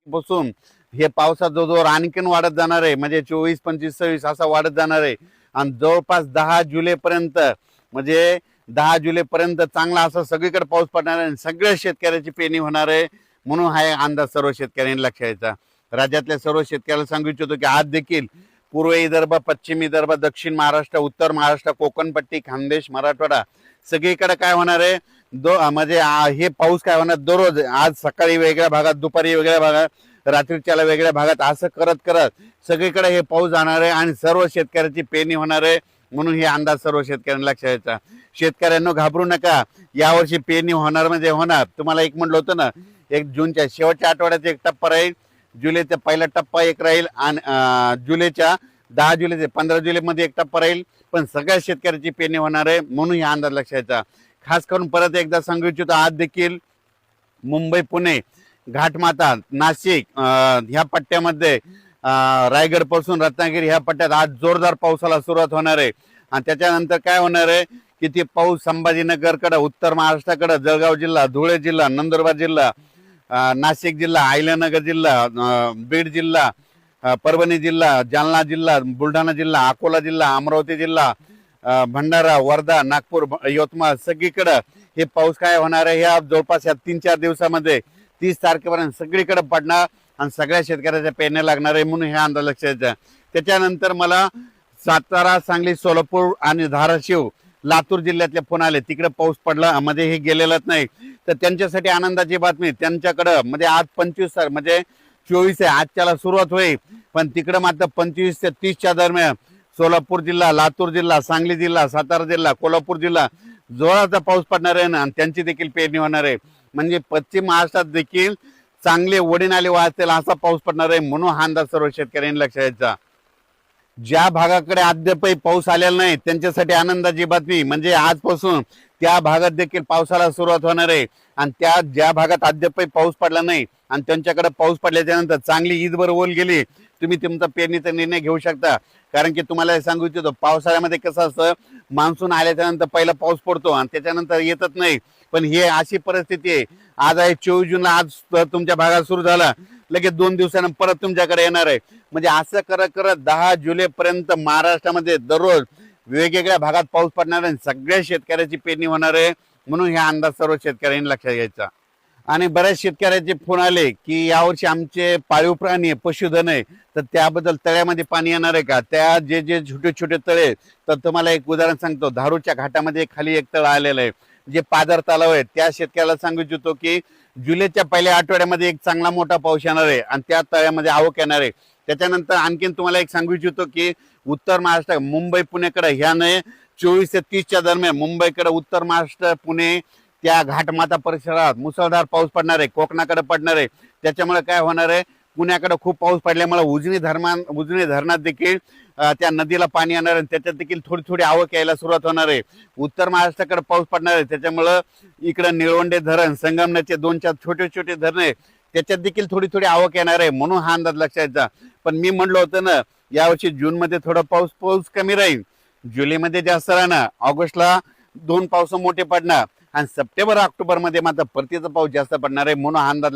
पासून हे पावसाचा जोर आणखीन वाढत जाणार आहे, म्हणजे 24, 25, 26 असा वाढत जाणार आहे आणि जवळपास 10 जुलै पर्यंत, म्हणजे 10 जुलै पर्यंत चांगला असा सगळीकडे पाऊस पडणार आहे आणि सगळ्या शेतकऱ्याची पेरणी होणार आहे. म्हणून हा अंदाज सर्व शेतकऱ्यांनी लक्षात घ्यायचा. राज्यातल्या सर्व शेतकऱ्याला सांगू इच्छितो की आज देखील पूर्व विदर्भ, पश्चिम विदर्भ, दक्षिण महाराष्ट्र, उत्तर महाराष्ट्र, कोकणपट्टी, खानदेश, मराठवाडा सगळीकडे काय होणार आहे, म्हणजे हे पाऊस काय होणार दररोज, आज सकाळी वेगळ्या भागात, दुपारी वेगळ्या भागात, रात्रीच्याला वेगळ्या भागात, असं करत करत सगळीकडे हे पाऊस जाणार आहे आणि सर्व शेतकऱ्याची पेरणी होणार आहे. म्हणून हे अंदाज सर्व शेतकऱ्यांना लक्षात घ्यायचा. शेतकऱ्यांना घाबरू नका, यावर्षी पेरणी होणार म्हणजे होणार. तुम्हाला एक म्हटलं होतं ना, 1 जूनच्या शेवटच्या आठवड्याचा एक टप्पा राहील, जुलैचा पहिला टप्पा एक राहील आणि जुलैच्या 10 जुलै ते 15 जुलैमध्ये एक टप्पा राहील. पण सगळ्या शेतकऱ्याची पेरणी होणार आहे. म्हणून हा अंदाज लक्षात घ्यायचा. खास करून परत एकदा सांगू इच्छितो, आज देखील मुंबई, पुणे, घाटमाता, नाशिक ह्या पट्ट्यामध्ये, रायगड पासून रत्नागिरी ह्या पट्ट्यात आज जोरदार पावसाला सुरुवात होणार आहे. आणि त्याच्यानंतर काय होणार आहे की ते पाऊस संभाजीनगरकडे, उत्तर महाराष्ट्राकडे, जळगाव जिल्हा, धुळे जिल्हा, नंदुरबार जिल्हा, नाशिक जिल्हा, अहिल्यानगर जिल्हा, बीड जिल्हा, परभणी जिल्हा, जालना जिल्हा, बुलढाणा जिल्हा, अकोला जिल्हा, अमरावती जिल्हा, भंडारा, वर्धा, नागपूर, यवतमाळ सगळीकडे हे पाऊस काय होणार आहे, ह्या जवळपास या 3-4 दिवसामध्ये 30 तारखेपर्यंत सगळीकडे पडणार आणि सगळ्या शेतकऱ्याच्या पेरण्या लागणार आहे. म्हणून हे अंदाज लक्षात घ्यायचा. त्याच्यानंतर मला सातारा, सांगली, सोलापूर आणि धाराशिव, लातूर जिल्ह्यातले फोन आले, तिकडे पाऊस पडला, म्हणजे हे गेलेलंच नाही. तर त्यांच्यासाठी आनंदाची बातमी, त्यांच्याकडं म्हणजे आज 25 म्हणजे 24 आहे, आजच्याला सुरुवात होईल, पण तिकडं मात्र 25 ते 30च्या दरम्यान सोलापूर जिल्हा, लातूर जिल्हा, सांगली जिल्हा, सातारा जिल्हा, कोल्हापूर जिल्हा जोराचा पाऊस पडणार आहे आणि त्यांची देखील पेरणी होणार आहे. म्हणजे पश्चिम महाराष्ट्रात देखील चांगले वडीनाले वाहतील असा पाऊस पडणार आहे. म्हणून हा अंदाज सर्व शेतकऱ्यांनी लक्षात घ्यायचा. ज्या भागाकडे अद्यापही पाऊस आलेला नाही त्यांच्यासाठी आनंदाची बातमी, म्हणजे आजपासून त्या भागात देखील पावसाला सुरुवात होणार आहे. आणि त्या ज्या भागात अद्यापही पाऊस पडला नाही आणि त्यांच्याकडे पाऊस पडल्याच्या नंतर चांगली ईदभर ओल गेली, तुम्ही तुमचा पेरणीचा निर्णय घेऊ शकता. कारण की तुम्हाला सांगू इच्छितो, पावसाळ्यामध्ये कसं असतं, मान्सून आल्याच्या नंतर पहिला पाऊस पडतो आणि त्याच्यानंतर येतच नाही. पण हे अशी परिस्थिती आहे. आज आहे 24 जूनला, आज तुमच्या भागात सुरू झाला, लगेच 2 दिवसानं परत तुमच्याकडे येणार आहे. म्हणजे असं करत करत 10 जुलै पर्यंत महाराष्ट्रामध्ये दररोज वेगवेगळ्या भागात पाऊस पडणार आहे, सगळ्या शेतकऱ्याची पेरणी होणार आहे. म्हणून हा अंदाज सर्व शेतकऱ्यांनी लक्षात घ्यायचा. आणि बऱ्याच शेतकऱ्याचे फोन आले की यावर्षी आमचे पाळीव प्राणी आहे, पशुधन आहे, तर त्याबद्दल तळ्यामध्ये पाणी येणार आहे का. त्या जे जे छोटे छोटे तळे, तर तुम्हाला एक उदाहरण सांगतो, धारूरच्या घाटामध्ये खाली एक तळ आलेलं आहे, जे पादर तलाव आहे. त्या शेतकऱ्याला सांगू इच्छितो की जुलैच्या पहिल्या आठवड्यामध्ये एक चांगला मोठा पाऊस येणार आहे आणि त्या तळ्यामध्ये आवक येणार आहे. त्याच्यानंतर आणखीन तुम्हाला एक सांगू इच्छितो की उत्तर महाराष्ट्र, मुंबई, पुणेकडे ह्याने 24 ते 30च्या दरम्यान मुंबईकडे, उत्तर महाराष्ट्र, पुणे, त्या घाटमाता परिसरात मुसळधार पाऊस पडणार आहे, कोकणाकडे पडणार आहे. त्याच्यामुळे काय होणार आहे, पुण्याकडे खूप पाऊस पडल्यामुळे उजनी धरणात देखील त्या नदीला पाणी येणार आहे, त्याच्यात देखील थोडी थोडी आवक यायला सुरुवात होणार आहे. उत्तर महाराष्ट्राकडे पाऊस पडणार आहे, त्याच्यामुळं इकडे निळवंडे धरण, संगमनेरचे 2-4 छोटे छोटे धरणे, त्याच्यात देखील थोडी थोडी आवक येणार आहे. म्हणून हा अंदाज लक्षात घ्यायचा. पण मी म्हणलो होतं ना, यावर्षी जूनमध्ये थोडा पाऊस कमी राहील, जुलैमध्ये जास्त राहणार, ऑगस्टला 2 पाऊस मोठे पडणार आणि सप्टेंबर, ऑक्टोबर मध्ये मात्र परतीचा पाऊस जास्त पडणार आहे. म्हणून हा अंदाज